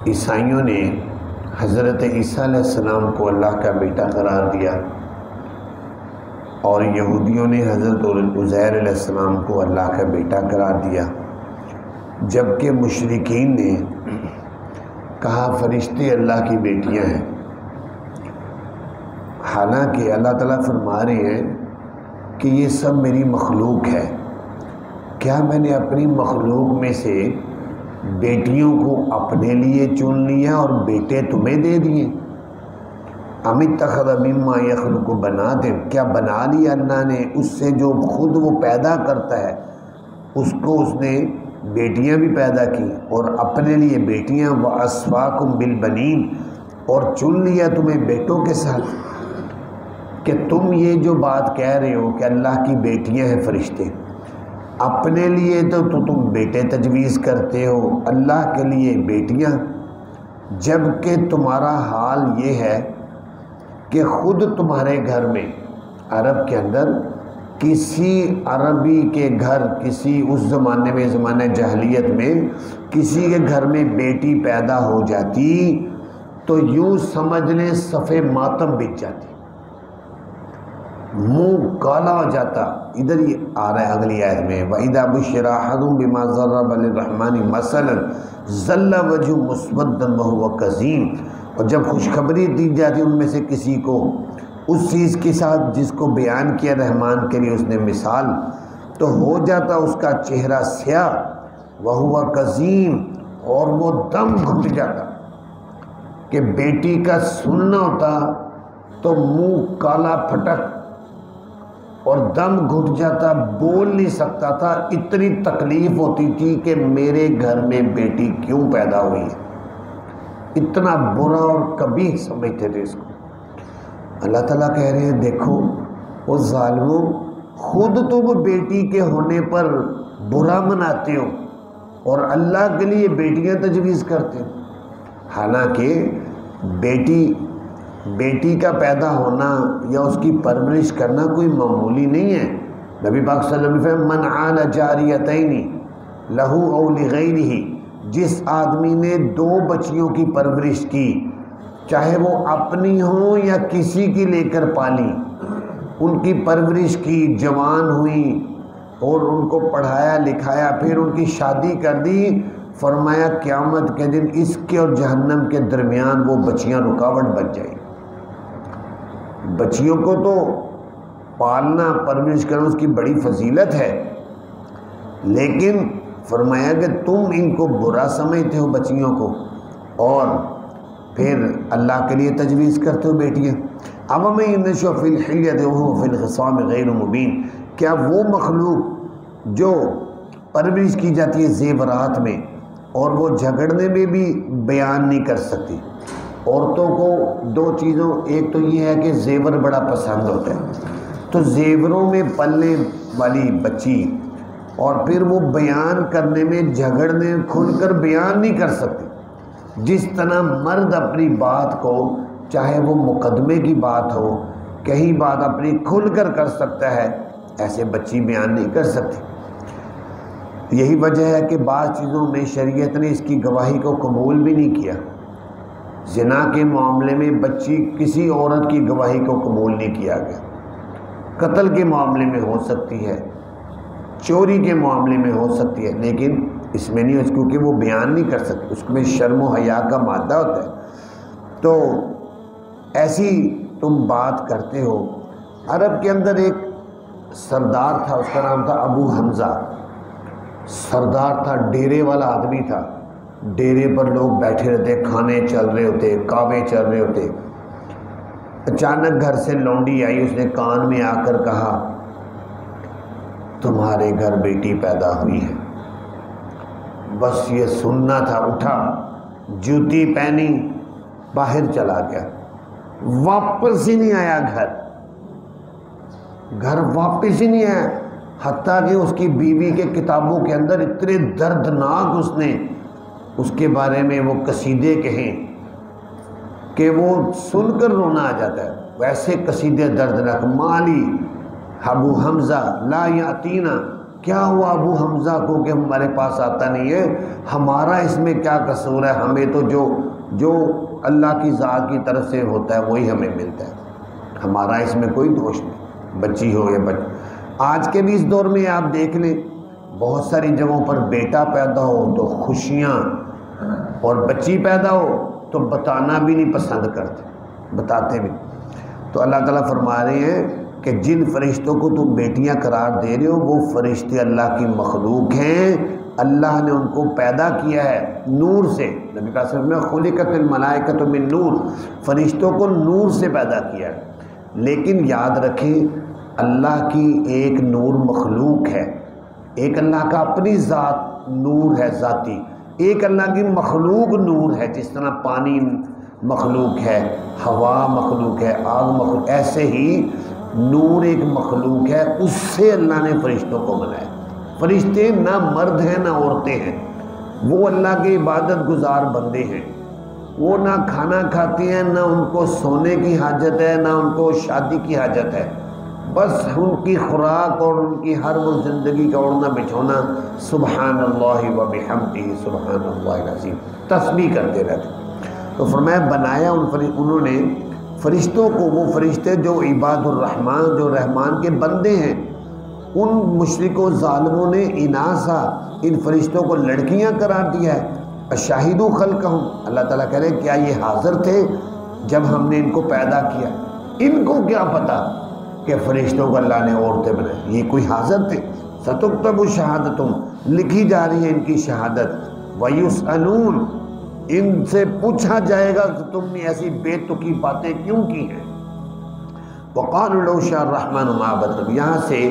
عیسائیوں نے حضرت عیسیٰ علیہ السلام کو اللہ کا بیٹا قرار دیا اور یہودیوں نے حضرت عزیر علیہ السلام کو اللہ کا بیٹا قرار دیا، جبکہ مشرکین نے کہا فرشتے اللہ کی بیٹیاں ہیں۔ حالانکہ اللہ تعالیٰ فرما رہے ہیں کہ یہ سب میری مخلوق ہے، کیا میں نے اپنی مخلوق میں سے بیٹیوں کو اپنے لیے چن لیا اور بیٹے تمہیں دے دیے؟ ام اتخذ مما یخلق بنات، کیا بنا لیا اللہ نے اس سے جو خود وہ پیدا کرتا ہے، اس کو اس نے بیٹیاں بھی پیدا کی اور اپنے لیے بیٹیاں، وَأَصْفَاكُمْ بِالْبَنِينَ، اور چن لیا تمہیں بیٹوں کے ساتھ۔ کہ تم یہ جو بات کہہ رہے ہو کہ اللہ کی بیٹیاں ہیں فرشتے، اپنے لیے تو تم بیٹے تجویز کرتے ہو، اللہ کے لیے بیٹیاں، جبکہ تمہارا حال یہ ہے کہ خود تمہارے گھر میں، عرب کے اندر کسی عربی کے گھر، کسی اس زمانے میں، زمانہ جاہلیت میں کسی کے گھر میں بیٹی پیدا ہو جاتی تو یوں سمجھ لیں صفِ ماتم بچ جاتی، منہ کالا ہو جاتا۔ ادھر یہ آ رہا ہے اگلی آیت میں، وَإِذَا بُشِّرَ أَحَدُهُم بِمَا ضَرَبَ لِلرَّحْمَنِ مَثَلًا ظَلَّ وَجْهُهُ مُسْوَدًّا وَهُوَ كَظِيمٌ، اور جب خوشخبری دی جاتی ان میں سے کسی کو اس چیز کے ساتھ جس کو بیان کیا رحمان کے لیے اس نے مثال، تو ہو جاتا اس کا چہرہ سیاہ، وَهُوَ كَظِيمٌ، اور وہ دم گھٹ جاتا۔ کہ بیٹی کا سننا ہوتا تو منہ کالا پھٹک اور دم گھٹ جاتا، بول نہیں سکتا تھا، اتنی تکلیف ہوتی تھی کہ میرے گھر میں بیٹی کیوں پیدا ہوئی ہے، اتنا برا اور قبیح سمجھتے تھے اس کو۔ اللہ تعالیٰ کہہ رہے ہیں دیکھو وہ ظالموں، خود تو وہ بیٹی کے ہونے پر برا مناتے ہو اور اللہ کے لیے بیٹیاں تجویز کرتے ہو۔ حالانکہ بیٹی کا پیدا ہونا یا اس کی پرورش کرنا کوئی معمولی نہیں ہے۔ نبی پاک صلی اللہ علیہ وسلم من عال جاریتین لہ او لغیرہ، جس آدمی نے دو بچیوں کی پرورش کی، چاہے وہ اپنی ہوں یا کسی کی لے کر پالی، ان کی پرورش کی، جوان ہوئی اور ان کو پڑھایا لکھایا، پھر ان کی شادی کر دی، فرمایا قیامت کے دن اس کے اور جہنم کے درمیان وہ بچیاں رکاوٹ بن جائیں۔ بچیوں کو تو پالنا پرورش کرنا اس کی بڑی فضیلت ہے، لیکن فرمایا کہ تم ان کو برا سمجھتے ہو بچیوں کو اور پھر اللہ کے لیے تجویز کرتے ہو بیٹیاں۔ اَوَمَن يُنَشَّأُ فِي الْحِلْيَةِ وَهُوَ فِي الْخِصَامِ غَيْرُ مُبِينٍ، کیا وہ مخلوق جو پرورش کی جاتی ہے زیورات میں اور وہ جھگڑنے میں بھی بیان نہیں کر سکتی۔ عورتوں کو دو چیزوں، ایک تو یہ ہے کہ زیور بڑا پسند ہوتا ہے، تو زیوروں میں پلنے والی بچی، اور پھر وہ بیان کرنے میں جھگڑنے کھل کر بیان نہیں کر سکتی۔ جس طرح مرد اپنی بات کو، چاہے وہ مقدمے کی بات ہو، کہیں بات اپنی کھل کر سکتا ہے، ایسے بچی بیان نہیں کر سکتی۔ یہی وجہ ہے کہ بعض چیزوں میں شریعت نے اس کی گواہی کو قبول بھی نہیں کیا۔ زنا کے معاملے میں بچی کسی عورت کی گواہی کو قبول نہیں کیا گیا، قتل کے معاملے میں ہو سکتی ہے، چوری کے معاملے میں ہو سکتی ہے، لیکن اس میں نہیں، کیونکہ وہ بیان نہیں کر سکتی، اس میں شرم و حیا کا مادہ ہوتا ہے۔ تو ایسی تم بات کرتے ہو۔ عرب کے اندر ایک سردار تھا، اس کا نام تھا ابو حمزہ، سردار تھا، ڈیرے والا آدمی تھا، ڈیرے پر لوگ بیٹھے رہتے، کھانے چل رہے ہوتے، کعبے چل رہے ہوتے۔ اچانک گھر سے لونڈی آئی، اس نے کان میں آ کر کہا تمہارے گھر بیٹی پیدا ہوئی ہے۔ بس یہ سننا تھا، اٹھا، جوتی پہنی، باہر چلا گیا، واپس ہی نہیں آیا گھر واپس ہی نہیں آیا، حتیٰ کہ اس کی بیوی کے کتابوں کے اندر اتنے دردناک اس نے اس کے بارے میں وہ قصیدے کہیں کہ وہ سن کر رونا آ جاتا ہے، ویسے قصیدے دردناک، مالی ابو حمزہ لا یاتینا، کیا ہوا ابو حمزہ کو کہ ہمارے پاس آتا نہیں ہے؟ ہمارا اس میں کیا قصور ہے؟ ہمیں تو جو اللہ کی ذات کی طرف سے ہوتا ہے وہی ہمیں ملتا ہے، ہمارا اس میں کوئی دوش نہیں، بچی ہو یا بچہ۔ آج کے بھی اس دور میں آپ دیکھ لیں، بہت ساری جگہوں پر بیٹا پیدا ہو تو خوشیاں، اور بچی پیدا ہو تو بتانا بھی نہیں پسند کرتے، بتاتے بھی۔ تو اللہ تعالیٰ فرما رہے ہیں کہ جن فرشتوں کو تم بیٹیاں قرار دے رہے ہو وہ فرشتے اللہ کی مخلوق ہیں، اللہ نے ان کو پیدا کیا ہے نور سے۔ نبی پاک صلی اللہ علیہ وسلم نے خلقت الملائکۃ من نور، فرشتوں کو نور سے پیدا کیا ہے۔ لیکن یاد رکھیں اللہ کی ایک نور مخلوق ہے، ایک اللہ کا اپنی ذات نور ہے ذاتی، ایک اللہ کی مخلوق نور ہے، جس طرح پانی مخلوق ہے، ہوا مخلوق ہے، آگ مخلوق، ایسے ہی نور ایک مخلوق ہے، اس سے اللہ نے فرشتوں کو بنایا۔ فرشتے نہ مرد ہیں نہ عورتیں ہیں، وہ اللہ کے عبادت گزار بندے ہیں، وہ نہ کھانا کھاتے ہیں، نہ ان کو سونے کی حاجت ہے، نہ ان کو شادی کی حاجت ہے، بس ان کی خوراک اور ان کی ہر وہ زندگی کا اڑنا بچھونا سبحان اللہ و بحمدہ سبحان اللہ العظیم تسبیح کرتے رہتے۔ تو فرمایا بنایا انہوں نے فرشتوں کو، وہ فرشتے جو عباد الرحمن، جو رحمان کے بندے ہیں، ان مشرکوں ظالموں نے اناسا، ان فرشتوں کو لڑکیاں قرار دیا ہے۔ اشاہدوا خلقہم، اللہ تعالیٰ کہہ رہے ہیں کیا یہ حاضر تھے جب ہم نے ان کو پیدا کیا؟ ان کو کیا پتا کہ فرشتوں کو اللہ نے عورتیں بنائی؟ یہ کوئی حاضر تھے؟ ستکتب شہادتہم، لکھی جا رہی ہے ان کی شہادت، ویسألون، ان سے پوچھا جائے گا کہ تم نے ایسی بے تکی باتیں کیوں کی ہیں۔ وقالوا لو شاء الرحمن ما عبدنا، یہاں سے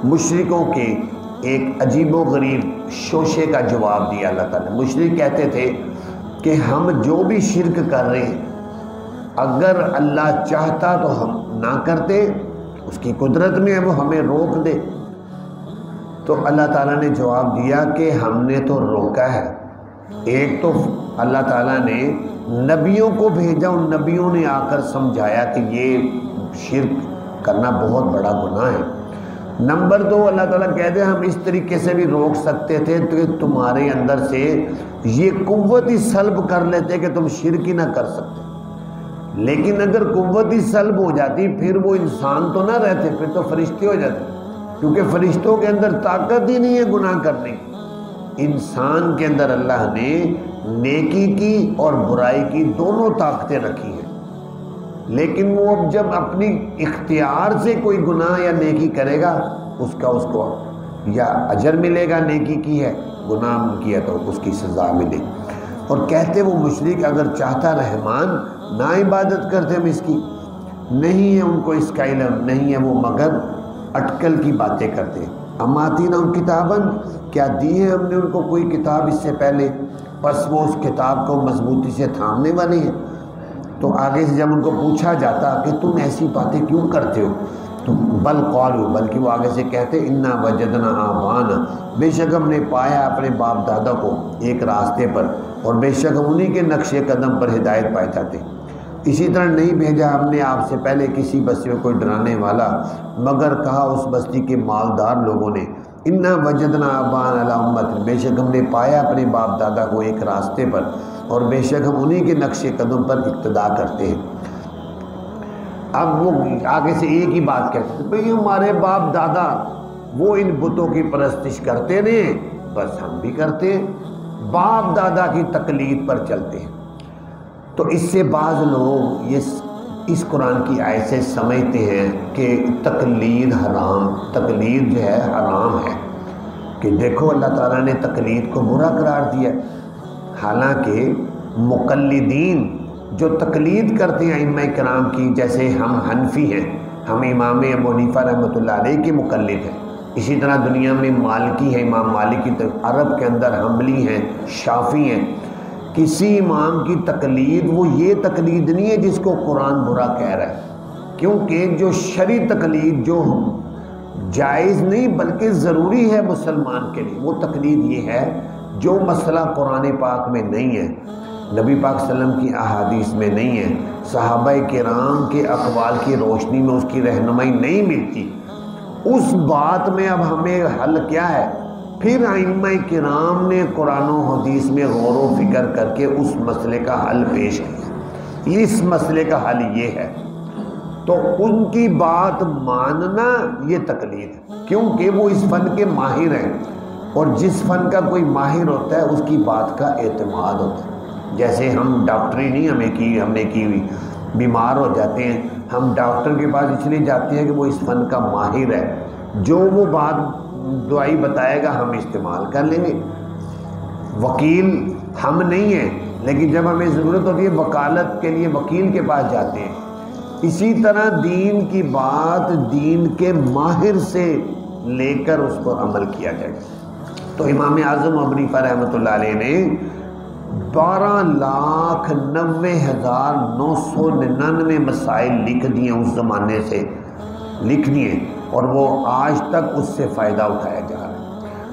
مشرکوں کے ایک عجیب و غریب شوشے کا جواب دیا اللہ تعالیٰ نے۔ مشرک کہتے تھے کہ ہم جو بھی شرک کر رہے ہیں اگر اللہ چاہتا تو ہم نہ کرتے، اس کی قدرت میں ہے وہ ہمیں روک دے۔ تو اللہ تعالیٰ نے جواب دیا کہ ہم نے تو روکا ہے، ایک تو اللہ تعالیٰ نے نبیوں کو بھیجا، ان نبیوں نے آ کر سمجھایا کہ یہ شرک کرنا بہت بڑا گناہ ہے۔ نمبر دو، اللہ تعالیٰ کہتے ہیں ہم اس طریقے سے بھی روک سکتے تھے کہ تمہارے اندر سے یہ قوت ہی سلب کر لیتے کہ تم شرک ہی نہ کر سکتے، لیکن اگر قوت ہی سلب ہو جاتی پھر وہ انسان تو نہ رہتے، پھر تو فرشتے ہو جاتے، کیونکہ فرشتوں کے اندر طاقت ہی نہیں ہے گناہ کرنے کی۔ انسان کے اندر اللہ نے نیکی کی اور برائی کی دونوں طاقتیں رکھی ہیں، لیکن وہ اب جب اپنی اختیار سے کوئی گناہ یا نیکی کرے گا اس کو یا اجر ملے گا، نیکی کی ہے، گناہ کیا تو اس کی سزا ملے۔ اور کہتے وہ مشرک اگر چاہتا رحمان نہ عبادت کرتے ہم اس کی، نہیں ہے ان کو اس کا علم، نہیں ہے وہ مگر اٹکل کی باتیں کرتے ہیں۔ اماتینا کتاباً، کیا دی ہے ہم نے ان کو کوئی کتاب اس سے پہلے، پس وہ اس کتاب کو مضبوطی سے تھامنے والی ہیں۔ تو آگے سے جب ان کو پوچھا جاتا کہ تم ایسی باتیں کیوں کرتے ہو، تو بل قالوا، بلکہ وہ آگے سے کہتے انا وجدنا آبانا، بے شک ہم نے پایا اپنے باپ دادا کو ایک راستے پر، اور بے شک ہم انہی کے نقش قدم پر ہدایت پائے جاتے۔ اسی طرح نہیں بھیجا ہم نے آپ سے پہلے کسی بستی میں کوئی ڈرانے والا، مگر کہا اس بستی کے مالدار لوگوں نے انا وجدنا آبانا علی امت، بے شک ہم نے پایا اپنے باپ دادا کو ایک راستے پر، اور بے شک ہم انہی کے نقش قدم پر اقتدا کرتے ہیں۔ اب وہ آگے سے ایک ہی بات کہتے ہیں بھئی ہمارے باپ دادا وہ ان بتوں کی پرستش کرتے نہیں، بس ہم بھی کرتے ہیں، باپ دادا کی تقلید پر چلتے ہیں۔ تو اس سے بعض لوگ اس قرآن کی آیت سے سمجھتے ہیں کہ تقلید حرام، تقلید جو ہے حرام ہے، کہ دیکھو اللہ تعالیٰ نے تقلید کو برا قرار دیا۔ حالانکہ مقلدین جو تقلید کرتے ہیں ائمہ کرام کی، جیسے ہم حنفی ہیں، ہم امام ابو حنیفہ رحمۃ اللہ علیہ کے مقلد ہیں، اسی طرح دنیا میں مالکی ہے، امام مالک کی عرب کے اندر حنبلی ہیں، شافعی ہیں۔ کسی امام کی تقلید وہ یہ تقلید نہیں ہے جس کو قرآن برا کہہ رہا ہے، کیونکہ جو شرعی تقلید جو جائز نہیں بلکہ ضروری ہے مسلمان کے لیے، وہ تقلید یہ ہے جو مسئلہ قرآن پاک میں نہیں ہے، نبی پاک صلی اللہ علیہ وسلم کی احادیث میں نہیں ہے، صحابہ کرام کے اقوال کی روشنی میں اس کی رہنمائی نہیں ملتی، اس بات میں اب ہمیں حل کیا ہے؟ پھر ائمہ کرام نے قرآن و حدیث میں غور و فکر کر کے اس مسئلے کا حل پیش کیا، اس مسئلے کا حل یہ ہے، تو ان کی بات ماننا یہ تقلید ہے، کیونکہ وہ اس فن کے ماہر ہیں، اور جس فن کا کوئی ماہر ہوتا ہے اس کی بات کا اعتماد ہوتا ہے۔ جیسے ہم ڈاکٹری نہیں ہم نے کی ہوئی، بیمار ہو جاتے ہیں، ہم ڈاکٹر کے پاس اس لیے جاتے ہیں کہ وہ اس فن کا ماہر ہے، جو وہ بات دوائی بتائے گا ہم استعمال کر لیں گے۔ وکیل ہم نہیں ہیں، لیکن جب ہمیں ضرورت ہوتی ہے وکالت کے لیے وکیل کے پاس جاتے ہیں۔ اسی طرح دین کی بات دین کے ماہر سے لے کر اس پر عمل کیا جائے۔ تو امام اعظم ابو حنیفہ رحمۃ اللہ علیہ نے 12,90,999 مسائل لکھ دیے، اس زمانے سے لکھ دیے، اور وہ آج تک اس سے فائدہ اٹھایا جا رہا ہے۔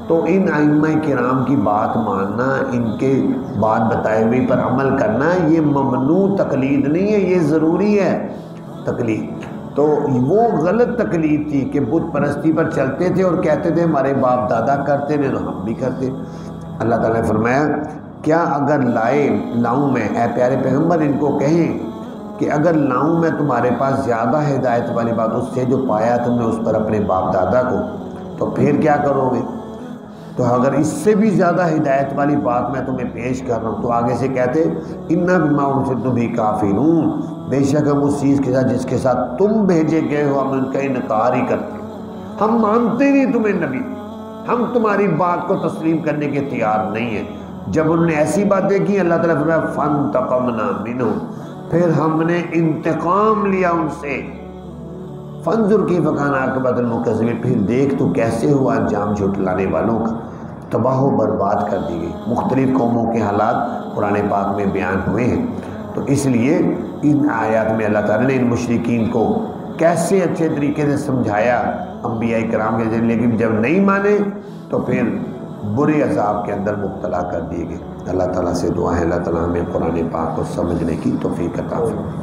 تو ان ائمہ کرام کی بات ماننا، ان کے بات بتائے ہوئے پر عمل کرنا، یہ ممنوع تقلید نہیں ہے، یہ ضروری ہے تقلید۔ تو وہ غلط تقلید تھی کہ بت پرستی پر چلتے تھے اور کہتے تھے ہمارے باپ دادا کرتے تھے تو ہم بھی کرتے۔ اللہ تعالیٰ نے فرمایا کیا اگر لاؤں میں، اے پیارے پیغمبر ان کو کہیں کہ اگر لاؤں میں تمہارے پاس زیادہ ہدایت والی بات اس سے جو پایا تم نے اس پر اپنے باپ دادا کو، تو پھر کیا کرو گے؟ تو اگر اس سے بھی زیادہ ہدایت والی بات میں تمہیں پیش کر رہا ہوں، تو آگے سے کہتے اِنَّا بِمَا أُرْسِلْتُ بِهِ كَافِرُونَ، بے شک ہم اس چیز کے ساتھ جس کے ساتھ تم بھیجے گئے ہو ہم ان کا انکار ہی کرتے ہیں، ہم مانتے نہیں تمہیں نبی، ہم تمہاری بات کو تسلیم کرنے کے تیار نہیں ہیں۔ جب انہوں نے ایسی باتیں کی، اللہ تعالیٰ فرمایا فَانْتَقَمْنَا مِنْهُمْ، پھر ہم نے انتقام لیا ان سے۔ فَانْظُرْ كَيْفَ كَانَ عَاقِبَةُ الْمُكَذِّبِينَ، پھر دیکھ تو کیسے ہوا انجام جھٹلانے والوں کا، تباہ و برباد کر دی گئی۔ مختلف قوموں کے حالات قرآن پاک میں بیان ہوئے ہیں، تو اس لیے ان آیات میں اللہ تعالیٰ نے ان مشرکین کو کیسے اچھے طریقے سے سمجھایا انبیاء کرام کے ذریعے، لیکن جب نہیں مانے تو پھر برے عذاب کے اندر مبتلا کر دیے گئے۔ اللہ تعالیٰ سے دعا ہے اللہ تعالیٰ ہمیں قرآن پاک کو سمجھنے کی توفیق عطا فرمائے۔